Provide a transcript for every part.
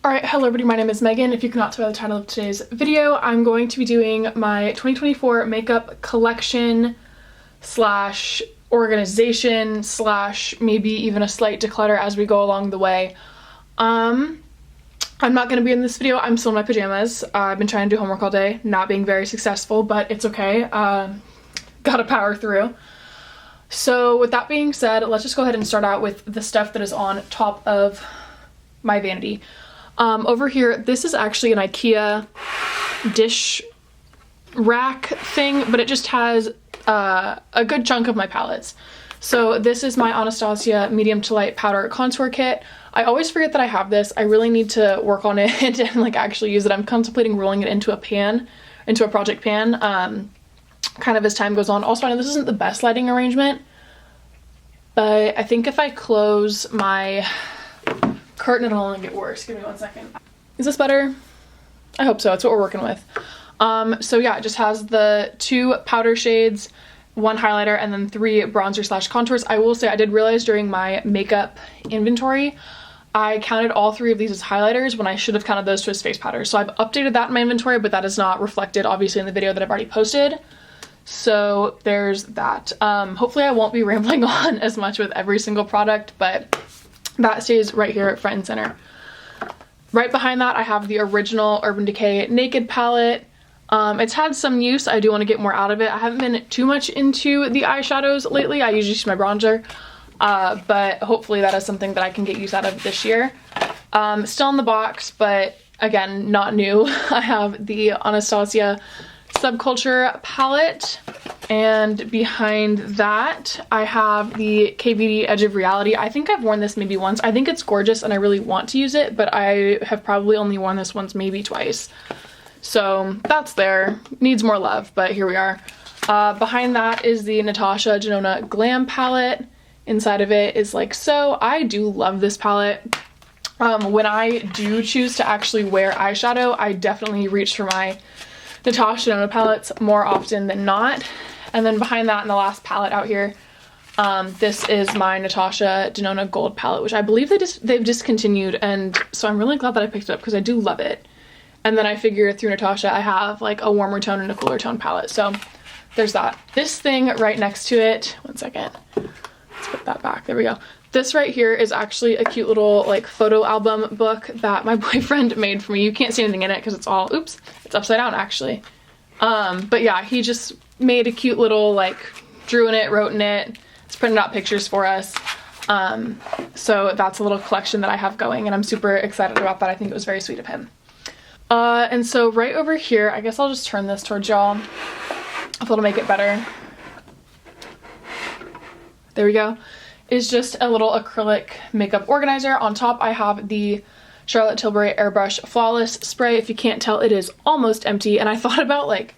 Alright, hello everybody, my name is Megan. If you cannot tell by the title of today's video, I'm going to be doing my 2024 makeup collection slash organization slash maybe even a slight declutter as we go along the way. I'm not going to be in this video. I'm still in my pajamas. I've been trying to do homework all day, not being very successful, but it's okay. Gotta power through. So with that being said, let's just go ahead and start out with the stuff that is on top of my vanity. Over here, this is actually an IKEA dish rack thing, but it just has a good chunk of my palettes. So this is my Anastasia medium to light powder contour kit. I always forget that I have this. I really need to work on it and like actually use it. I'm contemplating rolling it into a pan, into a project pan, kind of as time goes on. Also, I know this isn't the best lighting arrangement, but I think if I close my curtain it'll only get worse. Give me 1 second. Is this better? I hope so. It's what we're working with. So yeah, it just has the 2 powder shades, 1 highlighter, and then 3 bronzer slash contours. I will say I did realize during my makeup inventory I counted all 3 of these as highlighters when I should have counted those two as face powders. So I've updated that in my inventory, but that is not reflected obviously in the video that I've already posted. So there's that. Hopefully I won't be rambling on as much with every single product, but that stays right here at front and center. Right behind that I have the original Urban Decay Naked palette. It's had some use. I do want to get more out of it. I haven't been too much into the eyeshadows lately. I usually use my bronzer, but hopefully that is something that I can get use out of this year. Still in the box, but again, not new. I have the Anastasia Subculture palette, and behind that I have the KVD Edge of Reality. I think I've worn this maybe once. I think it's gorgeous and I really want to use it, but I have probably only worn this once, maybe twice. So that's there. Needs more love, but here we are. Behind that is the Natasha Denona Glam palette. Inside of it is like so. I do love this palette. When I do choose to actually wear eyeshadow, I definitely reach for my Natasha Denona palettes more often than not. And then behind that in the last palette out here, this is my Natasha Denona Gold palette, which I believe they've discontinued, and so I'm really glad that I picked it up because I do love it. And then I figure through Natasha I have like a warmer tone and a cooler tone palette, so there's that. This thing right next to it, 1 second, let's put that back, there we go. This right here is actually a cute little like photo album book that my boyfriend made for me. You can't see anything in it because it's all, oops, it's upside down actually. But yeah, he just made a cute little like, drew in it, wrote in it, it's printed out pictures for us. So that's a little collection that I have going and I'm super excited about that. I think it was very sweet of him. And so right over here, I guess I'll just turn this towards y'all if it'll make it better. There we go. Is just a little acrylic makeup organizer. On top I have the Charlotte Tilbury Airbrush Flawless Spray. If you can't tell, it is almost empty, and I thought about like,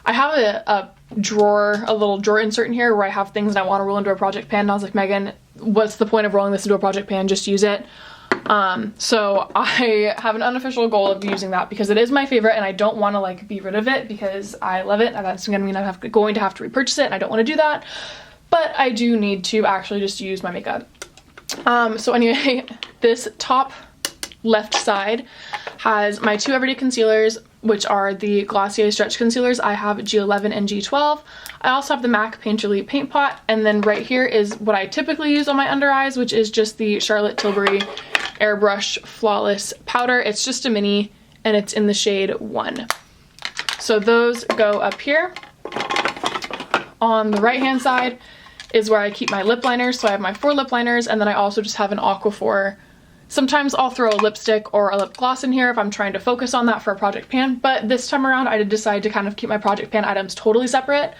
I have a drawer, a little drawer insert in here where I have things that I want to roll into a project pan, and I was like, Megan, what's the point of rolling this into a project pan? Just use it. So I have an unofficial goal of using that because it is my favorite and I don't want to like be rid of it because I love it, and that's gonna mean I'm going to have to repurchase it and I don't want to do that. But I do need to actually just use my makeup. So anyway, this top left side has my 2 everyday concealers, which are the Glossier Stretch Concealers. I have G11 and G12. I also have the MAC Painterly Paint Pot, and then right here is what I typically use on my under eyes, which is just the Charlotte Tilbury Airbrush Flawless Powder. It's just a mini, and it's in the shade 1. So those go up here. On the right hand side is where I keep my lip liners. So I have my 4 lip liners, and then I also just have an Aquaphor. Sometimes I'll throw a lipstick or a lip gloss in here if I'm trying to focus on that for a project pan, but this time around I did decide to kind of keep my project pan items totally separate.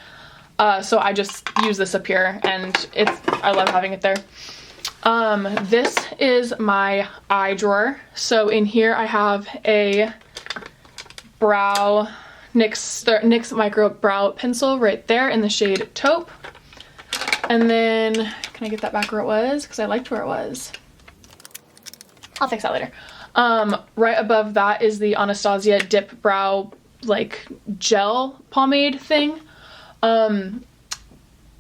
So I just use this up here, and I love having it there. This is my eye drawer. So in here I have a NYX Micro Brow Pencil right there in the shade Taupe. And then, can I get that back where it was? Because I liked where it was. I'll fix that later. Right above that is the Anastasia Dip Brow like gel pomade thing.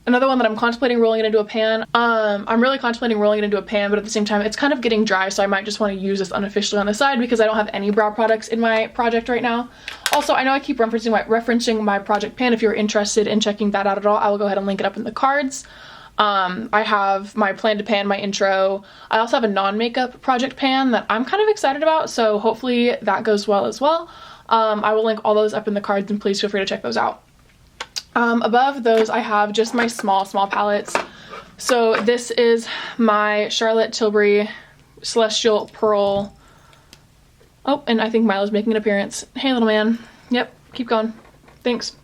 Another one that I'm contemplating rolling it into a pan. I'm really contemplating rolling it into a pan, but at the same time, it's kind of getting dry, so I might just want to use this unofficially on the side because I don't have any brow products in my project right now. Also, I know I keep referencing my project pan. If you're interested in checking that out at all, I will go ahead and link it up in the cards. I have my plan to pan, my intro. I also have a non-makeup project pan that I'm kind of excited about, so hopefully that goes well as well. I will link all those up in the cards, and please feel free to check those out. Above those, I have just my small palettes. So this is my Charlotte Tilbury Celestial Pearl. Oh, and I think Milo's making an appearance. Hey, little man. Yep, keep going. Thanks.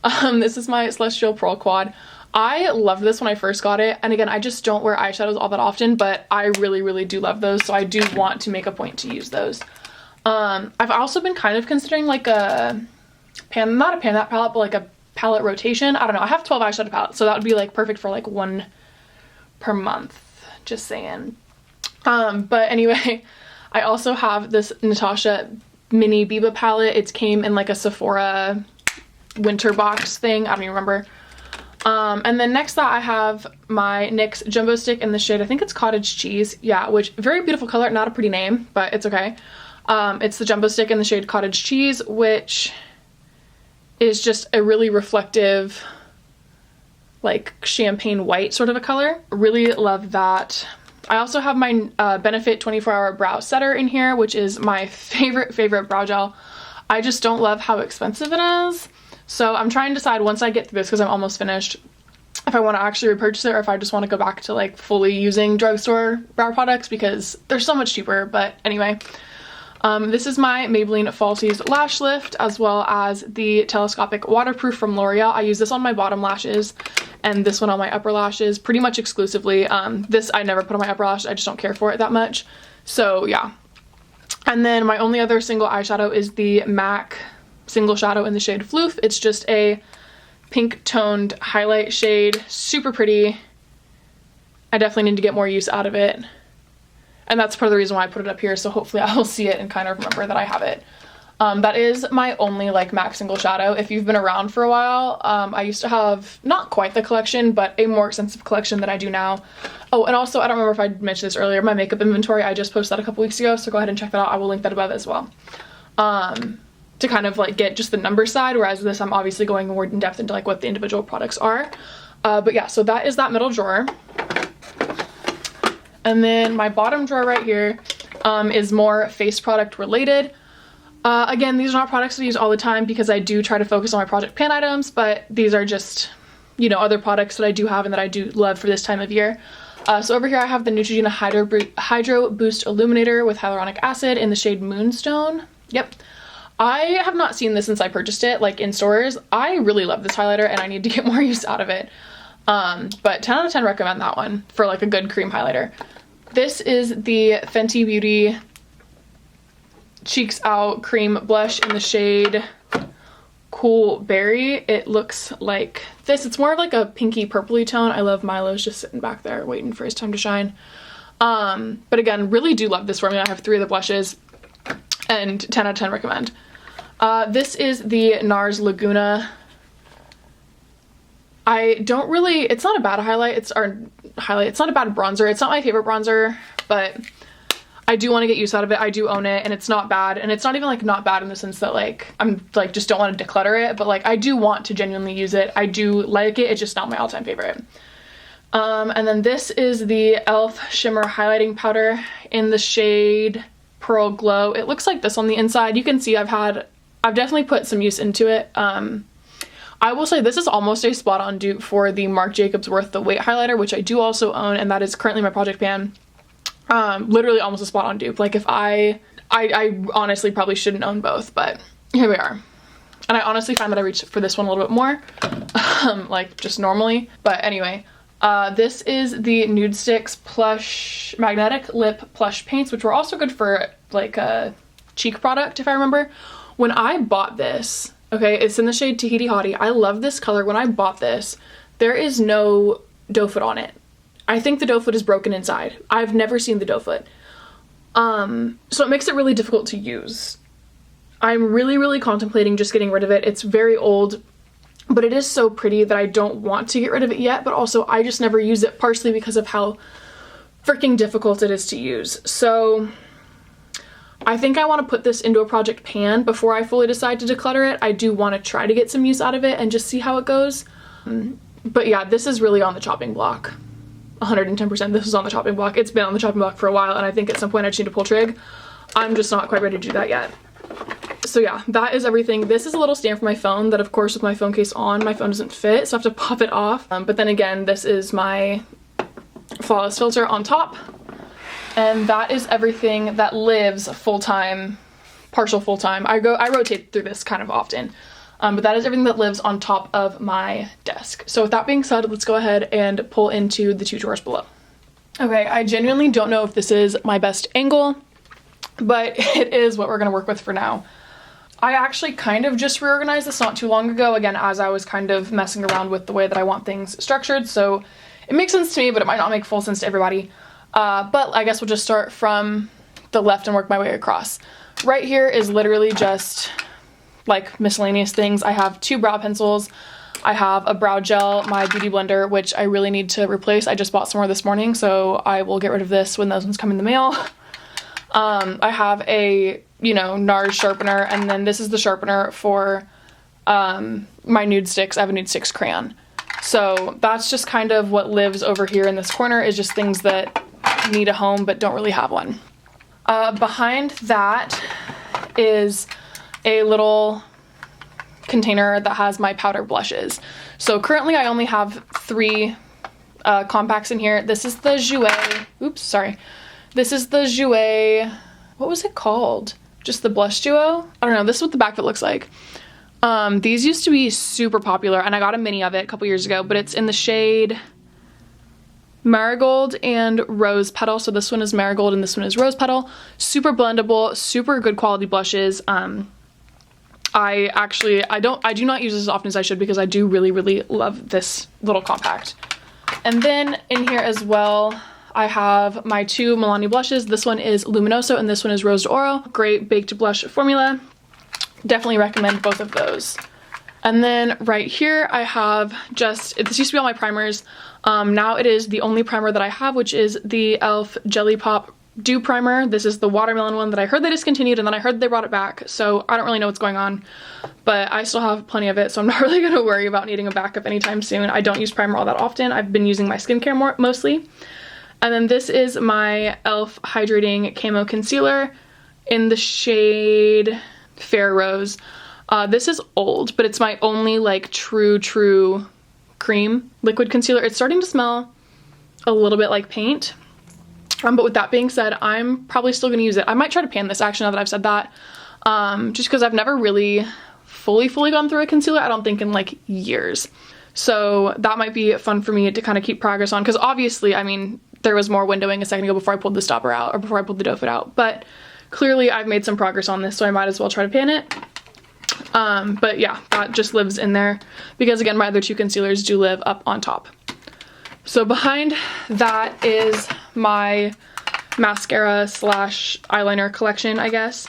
This is my Celestial Pearl Quad. I loved this when I first got it, and again, I just don't wear eyeshadows all that often, but I really do love those, so I do want to make a point to use those. I've also been kind of considering like a pan, not a pan that palette, but like a palette rotation. I don't know, I have 12 eyeshadow palettes, so that would be like perfect for like one per month, just saying. But anyway, I also have this Natasha mini Biba palette. It came in like a Sephora winter box thing, I don't even remember. And then next that I have my NYX Jumbo Stick in the shade, I think it's Cottage Cheese, yeah, which very beautiful color, not a pretty name, but it's okay. It's the Jumbo Stick in the shade Cottage Cheese, which is just a really reflective, like champagne white sort of a color. Really love that. I also have my Benefit 24-Hour Brow Setter in here, which is my favorite brow gel. I just don't love how expensive it is. So I'm trying to decide once I get through this, because I'm almost finished, if I want to actually repurchase it or if I just want to go back to like fully using drugstore brow products because they're so much cheaper. But anyway, this is my Maybelline Falsies Lash Lift, as well as the Telescopic Waterproof from L'Oreal. I use this on my bottom lashes and this one on my upper lashes pretty much exclusively. This I never put on my upper lash, I just don't care for it that much. So yeah. And then my only other single eyeshadow is the MAC Single Shadow in the shade Floof. It's just a pink toned highlight shade, super pretty. I definitely need to get more use out of it. And that's part of the reason why I put it up here, so hopefully I will see it and kind of remember that I have it. That is my only like MAC single shadow. If you've been around for a while, I used to have not quite the collection, but a more extensive collection than I do now. Oh, and also, I don't remember if I mentioned this earlier, my makeup inventory, I just posted that a couple weeks ago, so go ahead and check that out. I will link that above as well. To kind of like get just the number side, whereas this I'm obviously going more in depth into like what the individual products are. But yeah, so that is that middle drawer. And then my bottom drawer right here is more face product related. Again, these are not products I use all the time because I do try to focus on my project pan items, but these are just, you know, other products that I do have and that I do love for this time of year. So over here I have the Neutrogena Hydro Boost Illuminator with hyaluronic acid in the shade Moonstone. Yep. I have not seen this since I purchased it, like in stores. I really love this highlighter and I need to get more use out of it. But 10 out of 10 recommend that one for like a good cream highlighter. This is the Fenty Beauty Cheeks Out Cream Blush in the shade Cool Berry. It looks like this. It's more of like a pinky purpley tone. I love Milo's just sitting back there waiting for his time to shine. But again, really do love this formula. I have 3 of the blushes and 10 out of 10 recommend. This is the NARS Laguna. I don't really, it's not a bad highlight, it's not a bad bronzer. It's not my favorite bronzer, but I do want to get use out of it. I do own it and it's not bad. And it's not even like not bad in the sense that like, I'm like just don't want to declutter it, but like I do want to genuinely use it. I do like it. It's just not my all-time favorite. And then this is the e.l.f. Shimmer Highlighting Powder in the shade Pearl Glow. It looks like this on the inside. You can see I've definitely put some use into it. I will say this is almost a spot on dupe for the Marc Jacobs Worth the Wait highlighter, which I do also own, and that is currently my project pan. Literally almost a spot on dupe. Like if I honestly probably shouldn't own both, but here we are. And I honestly find that I reach for this one a little bit more, like just normally. But anyway, this is the Nude Sticks Plush Magnetic Lip Plush Paints, which were also good for like a cheek product, if I remember. When I bought this, okay, it's in the shade Tahiti Hottie. I love this color. When I bought this, there is no doe foot on it. I think the doe foot is broken inside. I've never seen the doe foot. So it makes it really difficult to use. I'm really contemplating just getting rid of it. It's very old. but it is so pretty that I don't want to get rid of it yet, but also I just never use it, partially because of how freaking difficult it is to use. So I think I want to put this into a project pan before I fully decide to declutter it. I do want to try to get some use out of it and just see how it goes. But yeah, this is really on the chopping block. 110%. This is on the chopping block. It's been on the chopping block for a while, and I think at some point I just need to pull trig. I'm just not quite ready to do that yet. So yeah, that is everything. This is a little stand for my phone that, of course, with my phone case on, my phone doesn't fit, so I have to pop it off. But then again, this is my flawless filter on top. And that is everything that lives full-time, partial full-time. I rotate through this kind of often. But that is everything that lives on top of my desk. So with that being said, let's go ahead and pull into the 2 drawers below. Okay, I genuinely don't know if this is my best angle, but it is what we're gonna work with for now. I actually kind of just reorganized this not too long ago, again, as I was kind of messing around with the way that I want things structured, so it makes sense to me, but it might not make full sense to everybody. But I guess we'll just start from the left and work my way across. Right here is literally just like miscellaneous things. I have 2 brow pencils. I have a brow gel, my beauty blender, which I really need to replace. I just bought some more this morning, so I will get rid of this when those ones come in the mail. I have a, NARS sharpener, and then this is the sharpener for my nude sticks. I have a nude sticks crayon. So that's just kind of what lives over here in this corner, is just things that need a home but don't really have one. Behind that is a little container that has my powder blushes. So currently I only have 3 compacts in here. This is the Jouer, this is the Jouer, what was it called? Just the blush duo? I don't know, this is what the back of it looks like. These used to be super popular, and I got a mini of it a couple years ago, but it's in the shade Marigold and Rose Petal. So this one is Marigold and this one is Rose Petal. Super blendable, super good quality blushes. I do not use this as often as I should, because I do really, really love this little compact. And then in here as well, I have my 2 Milani blushes. This one is Luminoso and this one is Rose d'Oro. Great baked blush formula. Definitely recommend both of those. And then right here I have this used to be all my primers. Now it is the only primer that I have, which is the e.l.f. Jelly Pop Dew Primer. This is the watermelon one that I heard they discontinued, and then I heard they brought it back, so I don't really know what's going on, but I still have plenty of it, so I'm not really going to worry about needing a backup anytime soon. I don't use primer all that often. I've been using my skincare mostly. And then this is my e.l.f. Hydrating Camo Concealer in the shade Fair Rose. This is old, but it's my only like true cream liquid concealer. It's starting to smell a little bit like paint. But with that being said, I'm probably still gonna use it. I might try to pan this actually, now that I've said that. Just because I've never really fully gone through a concealer, I don't think, in like years. So that might be fun for me to kind of keep progress on, because obviously, I mean, there was more windowing a second ago before I pulled the stopper out, or before I pulled the doe foot out, but clearly I've made some progress on this, so I might as well try to pan it. But yeah, that just lives in there, because again, my other 2 concealers do live up on top. So behind that is my mascara slash eyeliner collection, I guess.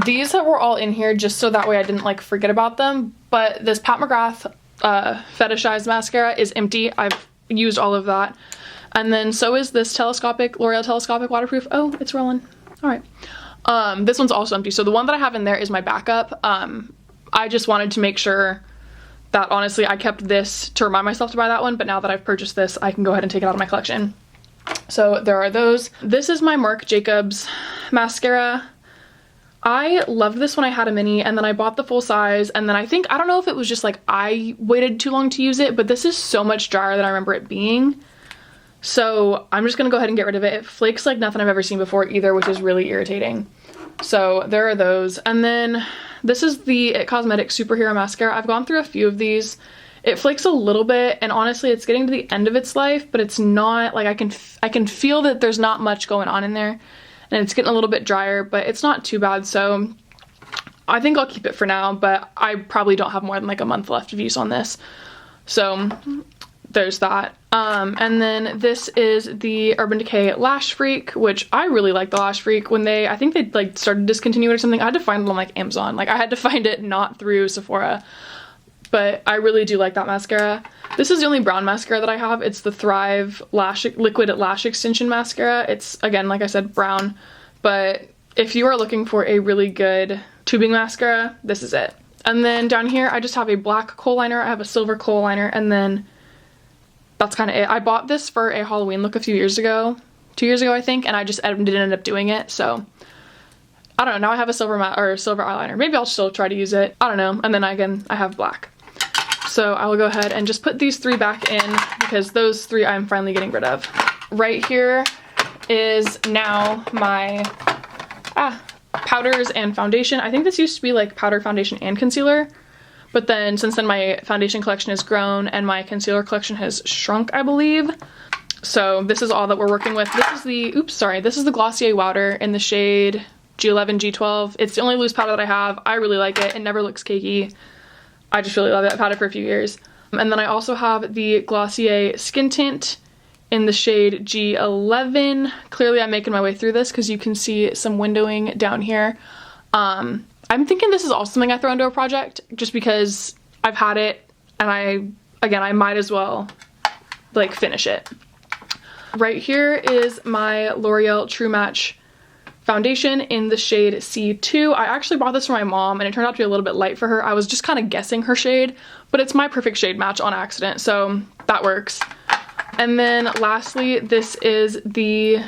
These were all in here just so that way I didn't like forget about them, but this Pat McGrath Fetishized mascara is empty. I've used all of that. And then so is this L'Oreal Telescopic Waterproof. Oh, it's rolling. All right. This one's also empty. So the one that I have in there is my backup. I just wanted to make sure that honestly I kept this to remind myself to buy that one, but now that I've purchased this, I can go ahead and take it out of my collection. So there are those. This is my Marc Jacobs mascara. I loved this when I had a mini, and then I bought the full size, and then I don't know if it was just like I waited too long to use it, but this is so much drier than I remember it being. So I'm just gonna go ahead and get rid of it. It flakes like nothing I've ever seen before either, which is really irritating. So there are those. And then this is the It Cosmetics Superhero Mascara. I've gone through a few of these. It flakes a little bit, and honestly it's getting to the end of its life, but it's not like I can feel that there's not much going on in there, and it's getting a little bit drier, but it's not too bad. So I think I'll keep it for now, but I probably don't have more than like a month left of use on this. So there's that. And then this is the Urban Decay Lash Freak, which I really like the Lash Freak. When I think they like started discontinuing it or something, I had to find it on like Amazon. Like I had to find it not through Sephora. but I really do like that mascara. This is the only brown mascara that I have. It's the Thrive Liquid Lash Extension Mascara. It's, again, like I said, brown, but if you are looking for a really good tubing mascara, this is it. And then down here, I just have a black kohl liner, I have a silver kohl liner, and then that's kind of it. I bought this for a Halloween look a few years ago, 2 years ago, I think, and I just didn't end up doing it, so I don't know. Now I have a silver eyeliner. Maybe I'll still try to use it. I don't know. And then again, I have black. So I will go ahead and just put these 3 back in because those 3 I'm finally getting rid of. Right here is now my powders and foundation. I think this used to be like powder, foundation, and concealer. But then since then my foundation collection has grown and my concealer collection has shrunk, I believe. So this is all that we're working with. This is the, this is the Glossier Wowder in the shade G11, G12. It's the only loose powder that I have. I really like it. It never looks cakey. I just really love it. I've had it for a few years. And then I also have the Glossier Skin Tint in the shade G11. Clearly I'm making my way through this because you can see some windowing down here. I'm thinking this is also something I throw into a project just because I've had it and I might as well like finish it. Right here is my L'Oreal True Match foundation in the shade C2. I actually bought this for my mom and it turned out to be a little bit light for her. I was just kind of guessing her shade, but it's my perfect shade match on accident, so that works. And then lastly, this is the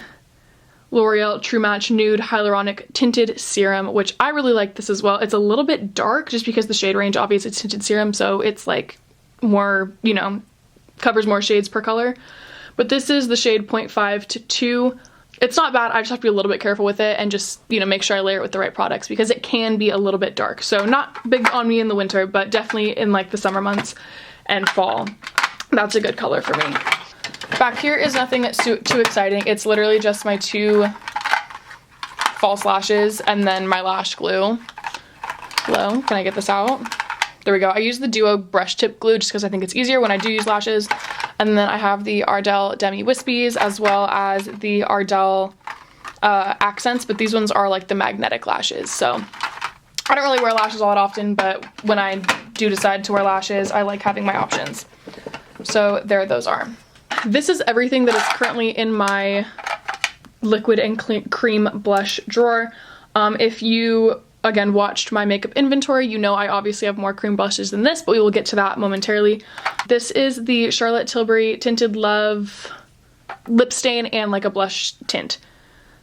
L'Oreal True Match Nude Hyaluronic Tinted Serum, which I really like this as well. It's a little bit dark just because the shade range, obviously it's tinted serum, so it's like more, you know, covers more shades per color. But this is the shade 0.5 to 2. It's not bad, I just have to be a little bit careful with it and just, you know, make sure I layer it with the right products because it can be a little bit dark. So not big on me in the winter, but definitely in like the summer months and fall. That's a good color for me. Back here is nothing too exciting. It's literally just my 2 false lashes and then my lash glue. Hello, can I get this out? There we go. I use the Duo brush tip glue just because I think it's easier when I do use lashes. And then I have the Ardell Demi Wispies as well as the Ardell accents, but these ones are like the magnetic lashes. So I don't really wear lashes all that often, but when I do decide to wear lashes, I like having my options. So there those are. This is everything that is currently in my liquid and cream blush drawer. If you again watched my makeup inventory, you know I obviously have more cream blushes than this, but we will get to that momentarily. This is the Charlotte Tilbury Tinted Love lip stain and like a blush tint.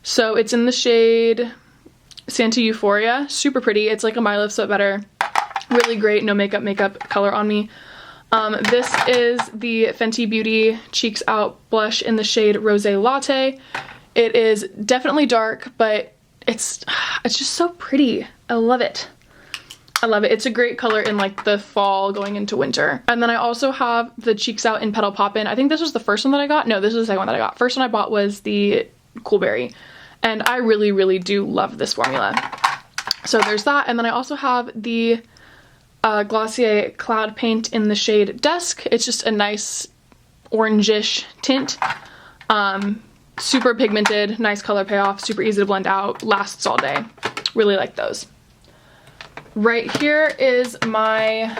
So it's in the shade Santa Euphoria. Super pretty. It's like a My Lips But Better. Really great no makeup color on me. This is the Fenty Beauty Cheeks Out blush in the shade Rosé Latte. It is definitely dark, but it's just so pretty. I love it. I love it. It's a great color in like the fall going into winter. And then I also have the Cheeks Out in Petal Poppin'. I think this was the first one that I got. No, this was the second one that I got. First one I bought was the Coolberry. And I really, really do love this formula. So there's that. And then I also have the Glossier Cloud Paint in the shade Dusk. It's just a nice orangish tint. Super pigmented, nice color payoff, super easy to blend out, lasts all day. Really like those. Right here is my,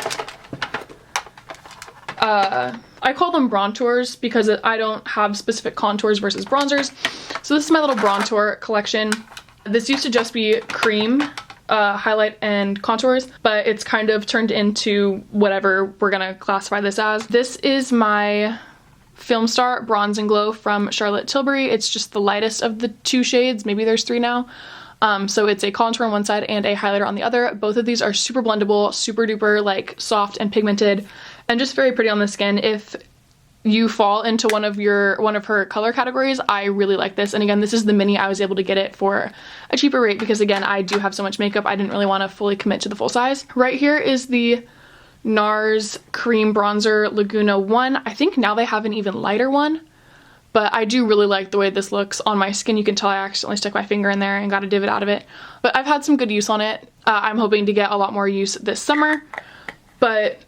I call them bronzers because I don't have specific contours versus bronzers. So this is my little bronzer collection. This used to just be cream, highlight and contours, but it's kind of turned into whatever we're gonna classify this as. This is my Film Star Bronze and Glow from Charlotte Tilbury. It's just the lightest of the 2 shades. Maybe there's 3 now. So it's a contour on one side and a highlighter on the other. Both of these are super blendable, super duper like soft and pigmented, and just very pretty on the skin. If you fall into one of her color categories, I really like this. And again, this is the mini. I was able to get it for a cheaper rate because again, I do have so much makeup. I didn't really want to fully commit to the full size. Right here is the NARS Cream Bronzer Laguna 1. I think now they have an even lighter one, but I do really like the way this looks on my skin. You can tell I accidentally stuck my finger in there and got a divot out of it, but I've had some good use on it. I'm hoping to get a lot more use this summer, but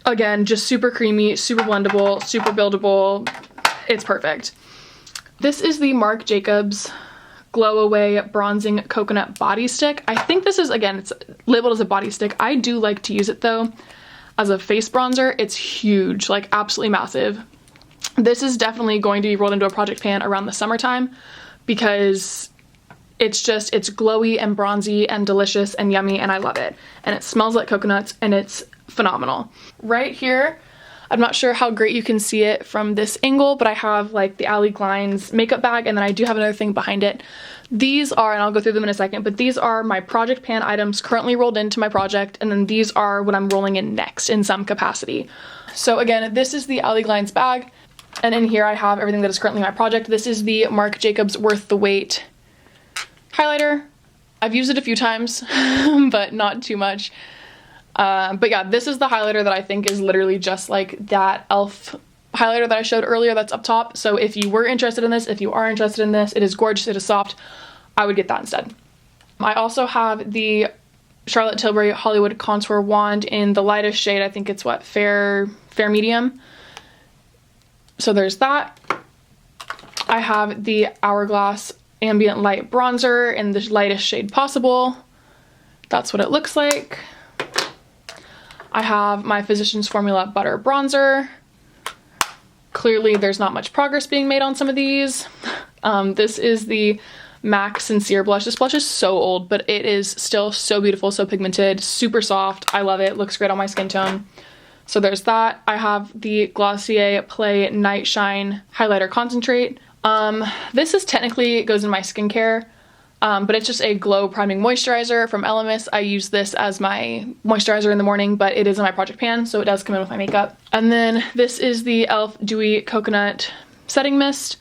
again, just super creamy, super blendable, super buildable. It's perfect. This is the Marc Jacobs Glow Away Bronzing Coconut Body Stick. I think this is, again, it's labeled as a body stick. I do like to use it though. as a face bronzer, it's huge, like absolutely massive. This is definitely going to be rolled into a project pan around the summertime because it's glowy and bronzy and delicious and yummy, and I love it. And it smells like coconuts, and it's phenomenal. Right here, I'm not sure how great you can see it from this angle, but I have like the Ally Glines makeup bag, and then I do have another thing behind it. These are, and I'll go through them in a second, but these are my project pan items currently rolled into my project, and then these are what I'm rolling in next in some capacity. So again, this is the Ally Glines bag, and in here I have everything that is currently my project. This is the Marc Jacobs Worth the Wait highlighter. I've used it a few times, but not too much. But yeah, this is the highlighter that I think is literally just like that e.l.f. highlighter that I showed earlier that's up top. So if you were interested in this, if you are interested in this, it is gorgeous, it is soft, I would get that instead. I also have the Charlotte Tilbury Hollywood Contour Wand in the lightest shade. I think it's what, fair medium. So there's that. I have the Hourglass Ambient Light Bronzer in the lightest shade possible. That's what it looks like. I have my Physicians Formula Butter Bronzer. Clearly there's not much progress being made on some of these. This is the MAC Sincere blush. This blush is so old, but it is still so beautiful, so pigmented, super soft. I love it. Looks great on my skin tone. So there's that. I have the Glossier Play Night Shine Highlighter Concentrate. This is technically, it goes in my skincare, but it's just a glow priming moisturizer from Elemis. I use this as my moisturizer in the morning, but it is in my project pan, so it does come in with my makeup. And then this is the e.l.f. Dewy Coconut Setting Mist.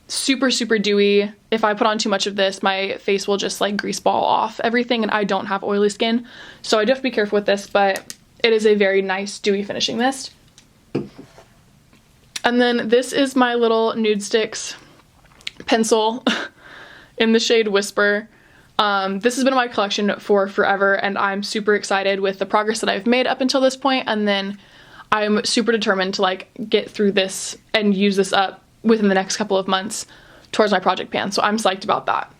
Super, super dewy. If I put on too much of this, my face will just like grease ball off everything, and I don't have oily skin, so I do have to be careful with this, but it is a very nice dewy finishing mist. And then this is my little Nude Sticks pencil in the shade Whisper. This has been in my collection for forever, and I'm super excited with the progress that I've made up until this point, and then I'm super determined to like get through this and use this up within the next couple of months towards my project pan, so I'm psyched about that.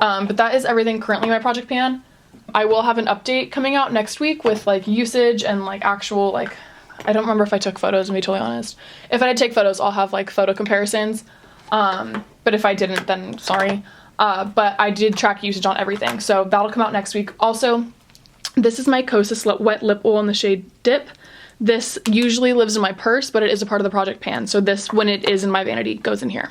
But that is everything currently in my project pan. I will have an update coming out next week with like usage and like actual like, I don't remember if I took photos, to be totally honest. If I did take photos, I'll have like photo comparisons. But if I didn't, then sorry. But I did track usage on everything, so that'll come out next week. Also, this is my Kosas Wet Lip Oil in the shade Dip. This usually lives in my purse, but it is a part of the project pan, so this, when it is in my vanity, goes in here.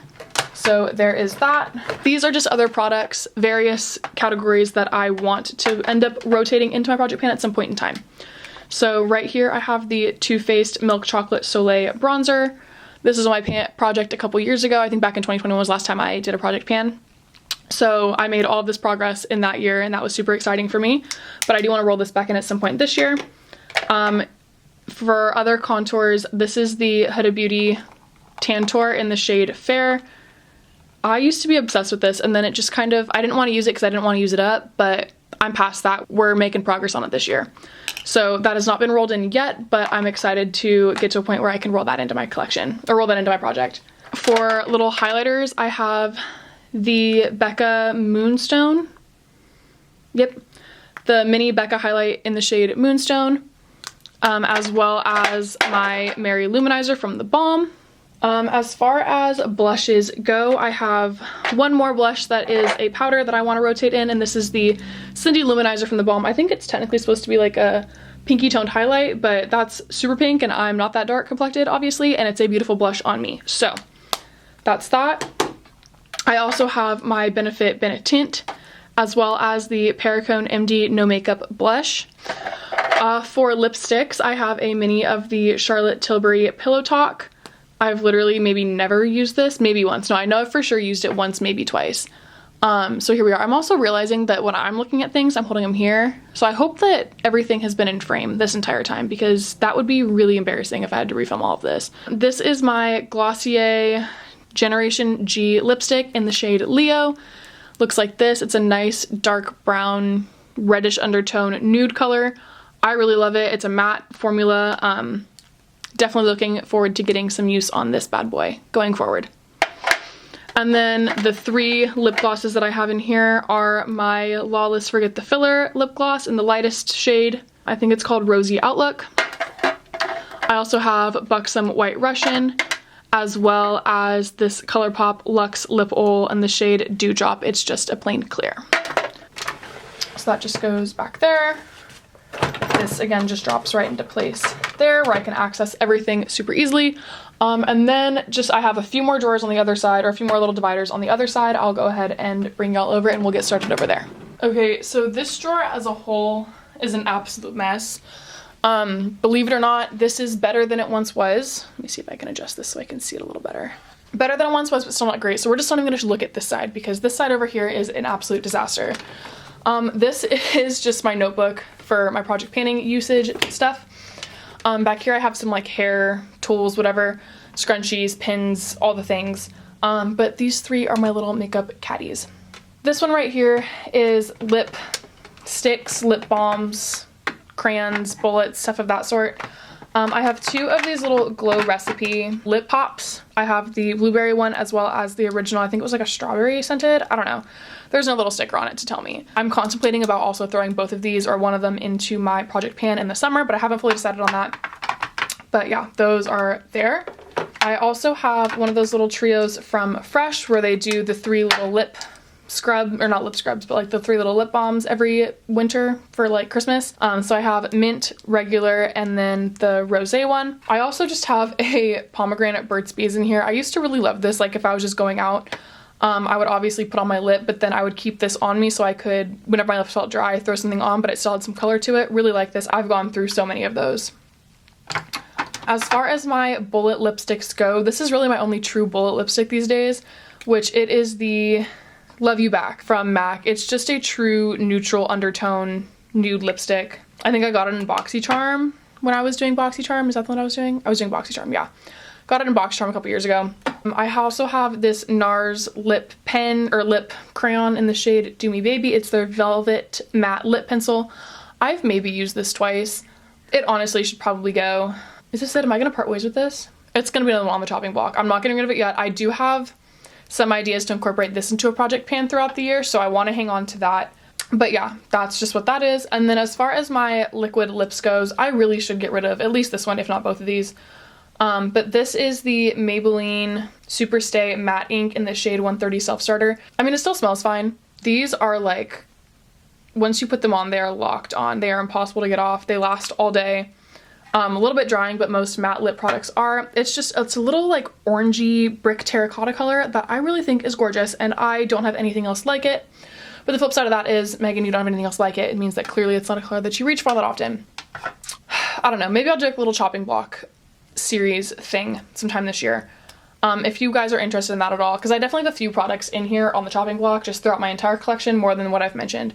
So there is that. These are just other products, various categories that I want to end up rotating into my project pan at some point in time. So right here I have the Too Faced Milk Chocolate Soleil Bronzer. This is my project a couple years ago. I think back in 2021 was the last time I did a project pan. So I made all of this progress in that year, and that was super exciting for me. But I do want to roll this back in at some point this year. For other contours, this is the Huda Beauty Tantour in the shade Fair. I used to be obsessed with this, and then it just kind of, I didn't want to use it because I didn't want to use it up, but I'm past that. We're making progress on it this year. So that has not been rolled in yet, but I'm excited to get to a point where I can roll that into my collection, or roll that into my project. For little highlighters, I have the Becca Moonstone. Yep. The mini Becca highlight in the shade Moonstone. As well as my Mary Luminizer from The Balm. As far as blushes go, I have one more blush that is a powder that I want to rotate in, and this is the Cindy Luminizer from The Balm. I think it's technically supposed to be like a pinky toned highlight, but that's super pink, and I'm not that dark complected, obviously, and it's a beautiful blush on me. So that's that. I also have my Benefit Tint, as well as the Perricone MD No Makeup Blush. For lipsticks, I have a mini of the Charlotte Tilbury Pillow Talk. I've literally maybe never used this, maybe once. No, I know I've for sure used it once, maybe twice. So here we are. I'm also realizing that when I'm looking at things, I'm holding them here. So I hope that everything has been in frame this entire time, because that would be really embarrassing if I had to refilm all of this. This is my Glossier Generation G lipstick in the shade Leo. Looks like this. It's a nice dark brown, reddish undertone nude color. I really love it. It's a matte formula. Definitely looking forward to getting some use on this bad boy going forward. And then the three lip glosses that I have in here are my Lawless Forget the Filler lip gloss in the lightest shade, I think it's called Rosy Outlook. I also have Buxom White Russian, as well as this ColourPop Luxe Lip Oil in the shade Dewdrop. It's just a plain clear. So that just goes back there. This again just drops right into place there where I can access everything super easily. And then just I have a few more drawers on the other side, or a few more little dividers on the other side. I'll go ahead and bring y'all over and we'll get started over there. Okay, so this drawer as a whole is an absolute mess. Believe it or not, this is better than it once was. Let me see if I can adjust this so I can see it a little better. Better than it once was, but still not great. So we're just not even gonna look at this side because this side over here is an absolute disaster. This is just my notebook for my project painting usage stuff. Back here I have some like hair tools, whatever, scrunchies, pins, all the things. But these three are my little makeup caddies. This one right here is lip sticks, lip balms, crayons, bullets, stuff of that sort. I have two of these little Glow Recipe lip pops. I have the blueberry one as well as the original. I think it was like a strawberry scented. I don't know. There's no little sticker on it to tell me. I'm contemplating about also throwing both of these or one of them into my project pan in the summer, but I haven't fully decided on that. But yeah, those are there. I also have one of those little trios from Fresh where they do the 3 little lip scrub, or not lip scrubs, but like the 3 little lip balms every winter for like Christmas. So I have mint, regular, and then the rosé one. I also just have a pomegranate Burt's Bees in here. I used to really love this, like if I was just going out, I would obviously put on my lip, but then I would keep this on me so I could, whenever my lips felt dry, throw something on, but it still had some color to it. Really like this. I've gone through so many of those. As far as my bullet lipsticks go, this is really my only true bullet lipstick these days, which it is the Love You Back from MAC. It's just a true neutral undertone nude lipstick. I think I got it in BoxyCharm when I was doing BoxyCharm. Is that the one I was doing? I was doing BoxyCharm, yeah. Got it in BoxyCharm a couple years ago. I also have this NARS lip pen or lip crayon in the shade Do Me Baby. It's their Velvet Matte Lip Pencil. I've maybe used this twice. It honestly should probably go. Is this it? Am I gonna part ways with this? It's gonna be another one on the chopping block. I'm not getting rid of it yet. I do have some ideas to incorporate this into a project pan throughout the year, so I want to hang on to that. But yeah, that's just what that is. And then as far as my liquid lips goes, I really should get rid of at least this one, if not both of these. But this is the Maybelline Superstay Matte Ink in the shade 130 Self Starter. I mean, it still smells fine. These are like, once you put them on, they are locked on. They are impossible to get off. They last all day. A little bit drying, but most matte lip products are. It's a little like orangey brick terracotta color that I really think is gorgeous, and I don't have anything else like it. But the flip side of that is, Megan, you don't have anything else like it. It means that clearly it's not a color that you reach for that often. I don't know, maybe I'll do like a little chopping block series thing sometime this year. If you guys are interested in that at all, because I definitely have a few products in here on the chopping block just throughout my entire collection, more than what I've mentioned.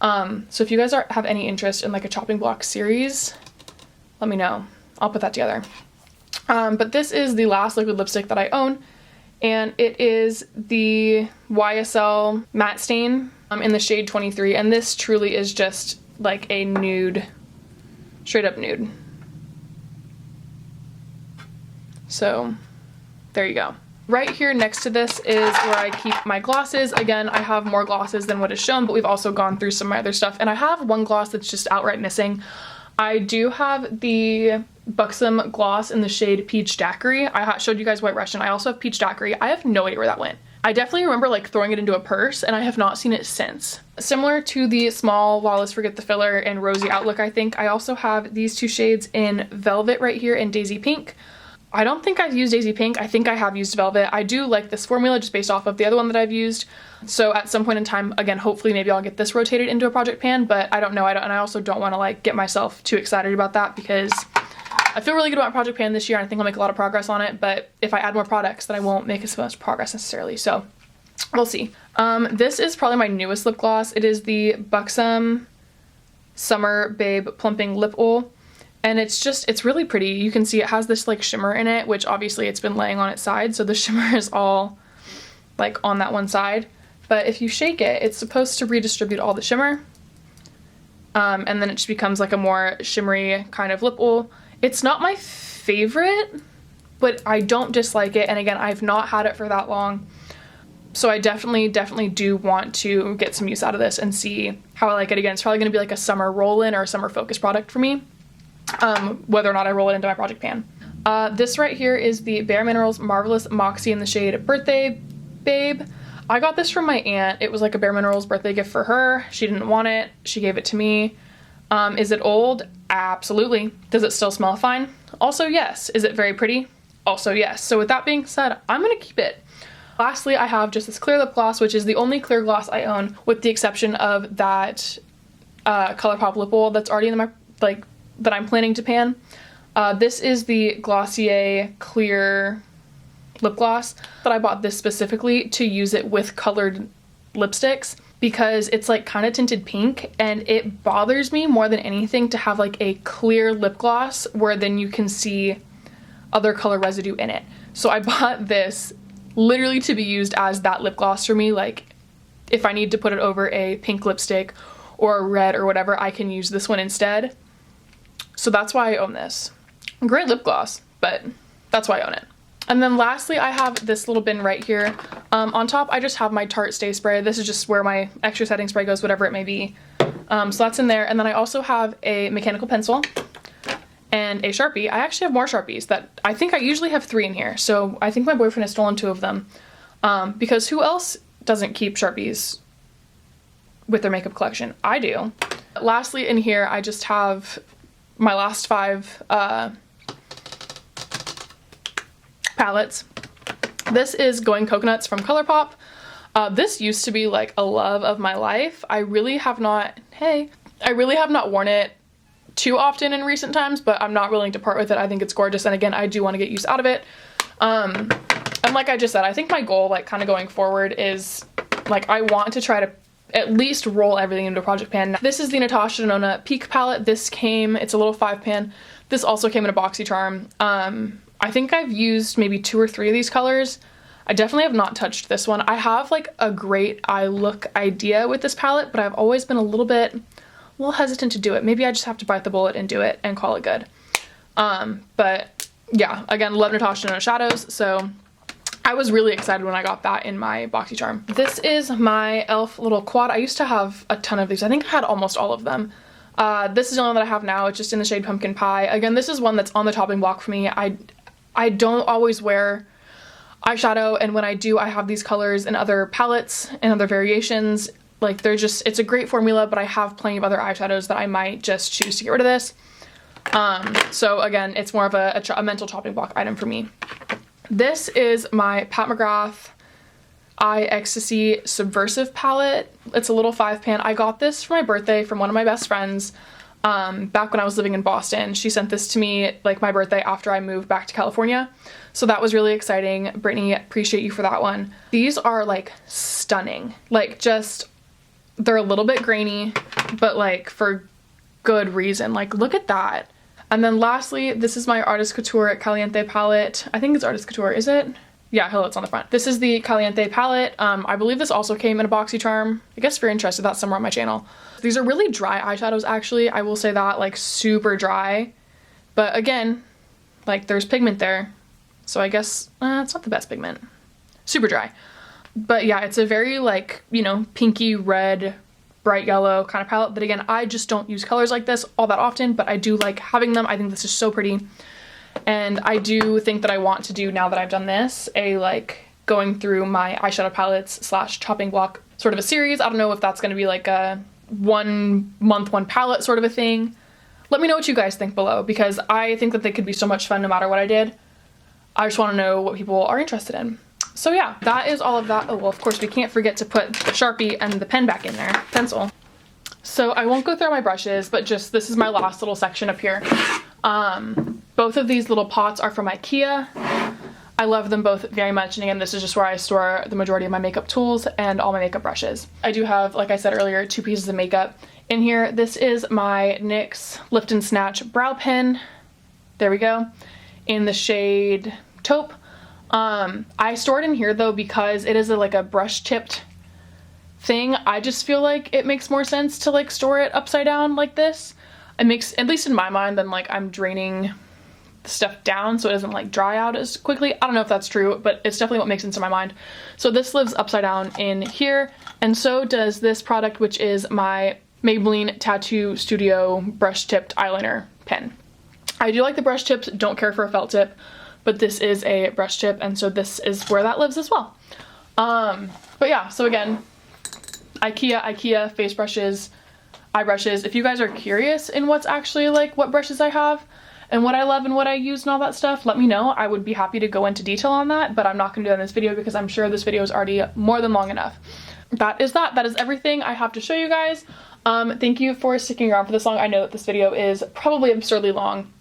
So if you guys have any interest in like a chopping block series, let me know. I'll put that together. But this is the last liquid lipstick that I own, and it is the YSL Matte Stain in the shade 23, and this truly is just like a nude, straight up nude. So there you go. Right here next to this is where I keep my glosses. Again, I have more glosses than what is shown, but we've also gone through some of my other stuff, and I have one gloss that's just outright missing. I do have the Buxom gloss in the shade Peach Daiquiri. I showed you guys White Russian. I also have Peach Daiquiri. I have no idea where that went. I definitely remember like throwing it into a purse, and I have not seen it since. Similar to the small Flawless Forget the Filler and Rosy Outlook, I think, I also have these two shades in Velvet right here and Daisy Pink. I don't think I've used Daisy Pink. I think I have used Velvet. I do like this formula just based off of the other one that I've used. So at some point in time, again, hopefully maybe I'll get this rotated into a project pan, but I don't know. And I also don't want to like get myself too excited about that because I feel really good about my project pan this year, and I think I'll make a lot of progress on it. But if I add more products, then I won't make as much progress necessarily. So we'll see. This is probably my newest lip gloss. It is the Buxom Summer Babe Plumping Lip Oil. And it's really pretty. You can see it has this like shimmer in it, which obviously it's been laying on its side, so the shimmer is all like on that one side. But if you shake it, it's supposed to redistribute all the shimmer. And then it just becomes like a more shimmery kind of lip oil. It's not my favorite, but I don't dislike it. And again, I've not had it for that long. So I definitely do want to get some use out of this and see how I like it. Again, it's probably going to be like a summer roll-in or a summer focus product for me, whether or not I roll it into my project pan. This right here is the Bare Minerals Marvelous Moxie in the shade Birthday Babe. I got this from my aunt. It was like a Bare Minerals birthday gift for her. She didn't want it. She gave it to me. Is it old? Absolutely. Does it still smell fine? Also yes. Is it very pretty? Also yes. So with that being said, I'm gonna keep it. Lastly, I have just this clear lip gloss, which is the only clear gloss I own, with the exception of that ColourPop lip oil that's already in my, like, that I'm planning to pan. This is the Glossier Clear lip gloss, but I bought this specifically to use it with colored lipsticks because it's like kind of tinted pink, and it bothers me more than anything to have like a clear lip gloss where then you can see other color residue in it. So I bought this literally to be used as that lip gloss for me. Like if I need to put it over a pink lipstick or a red or whatever, I can use this one instead. So that's why I own this. Great lip gloss, but that's why I own it. And then lastly, I have this little bin right here. On top, I just have my Tarte Stay Spray. This is just where my extra setting spray goes, whatever it may be. So that's in there. And then I also have a mechanical pencil and a Sharpie. I actually have more Sharpies that I think I usually have 3 in here. So I think my boyfriend has stolen 2 of them. Because who else doesn't keep Sharpies with their makeup collection? I do. Lastly, in here, I just have my last 5 palettes. This is Going Coconuts from ColourPop. This used to be like a love of my life. I really have not worn it too often in recent times, but I'm not willing to part with it. I think it's gorgeous, and again, I do want to get use out of it. And like I just said, I think my goal, like kind of going forward, is like I want to try to at least roll everything into a project pan. This is the Natasha Denona Peak palette. This came, it's a little 5-pan. This also came in a BoxyCharm. I think I've used maybe 2 or 3 of these colors. I definitely have not touched this one. I have like a great eye look idea with this palette, but I've always been a little hesitant to do it. Maybe I just have to bite the bullet and do it and call it good. But yeah, again, love Natasha Denona shadows, so I was really excited when I got that in my BoxyCharm. This is my e.l.f. little quad. I used to have a ton of these. I think I had almost all of them. This is the only one that I have now. It's just in the shade Pumpkin Pie. Again, this is one that's on the chopping block for me. I don't always wear eyeshadow, and when I do, I have these colors in other palettes and other variations. Like they're just, it's a great formula, but I have plenty of other eyeshadows that I might just choose to get rid of this. So again, it's more of a mental chopping block item for me. This is my Pat McGrath Eye Ecstasy Subversive palette. It's a little 5-pan. I got this for my birthday from one of my best friends. Back when I was living in Boston. She sent this to me like my birthday after I moved back to California. So that was really exciting. Brittany, appreciate you for that one. These are like stunning. Like just, they're a little bit grainy, but like for good reason. Like look at that. And then lastly, this is my Artist Couture Caliente palette. I think it's Artist Couture, is it? Yeah, hello, it's on the front. This is the Caliente palette. I believe this also came in a BoxyCharm. I guess if you're interested, that's somewhere on my channel. These are really dry eyeshadows, actually. I will say that, like super dry. But again, like there's pigment there. So I guess it's not the best pigment. Super dry. But yeah, it's a very like, you know, pinky red, bright yellow kind of palette. But again, I just don't use colors like this all that often, but I do like having them. I think this is so pretty. And I do think that I want to do, now that I've done this, a like going through my eyeshadow palettes / chopping block sort of a series. I don't know if that's going to be like a 1 month, 1 palette sort of a thing. Let me know what you guys think below, because I think that they could be so much fun no matter what I did. I just want to know what people are interested in. So yeah, that is all of that. Oh, well, of course, we can't forget to put the Sharpie and the pen back in there, pencil. So I won't go through my brushes, but just this is my last little section up here. Both of these little pots are from IKEA. I love them both very much, and again, this is just where I store the majority of my makeup tools and all my makeup brushes. I do have, like I said earlier, 2 pieces of makeup in here. This is my NYX Lift and Snatch brow pen. There we go. In the shade Taupe. I store it in here though because it is like a brush tipped thing. I just feel like it makes more sense to like store it upside down like this. It makes, at least in my mind, than like I'm draining stuff down so it doesn't like dry out as quickly. I don't know if that's true, but it's definitely what makes sense in my mind. So this lives upside down in here, and so does this product, which is my Maybelline Tattoo Studio brush tipped eyeliner pen. I do like the brush tips, don't care for a felt tip, but this is a brush tip, and so this is where that lives as well. But yeah, so again, IKEA face brushes, eye brushes. If you guys are curious in what's actually like what brushes I have and what I love and what I use and all that stuff, let me know. I would be happy to go into detail on that, but I'm not gonna do that in this video because I'm sure this video is already more than long enough. That is everything I have to show you guys. Thank you for sticking around for this long. I know that this video is probably absurdly long,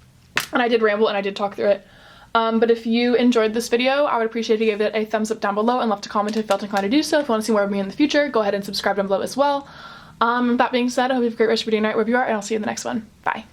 and I did ramble and I did talk through it. But if you enjoyed this video, I would appreciate if you gave it a thumbs up down below and left a comment if you felt inclined to do so. If you want to see more of me in the future, go ahead and subscribe down below as well. That being said, I hope you have a great rest of your day, night, wherever you are, and I'll see you in the next one. Bye.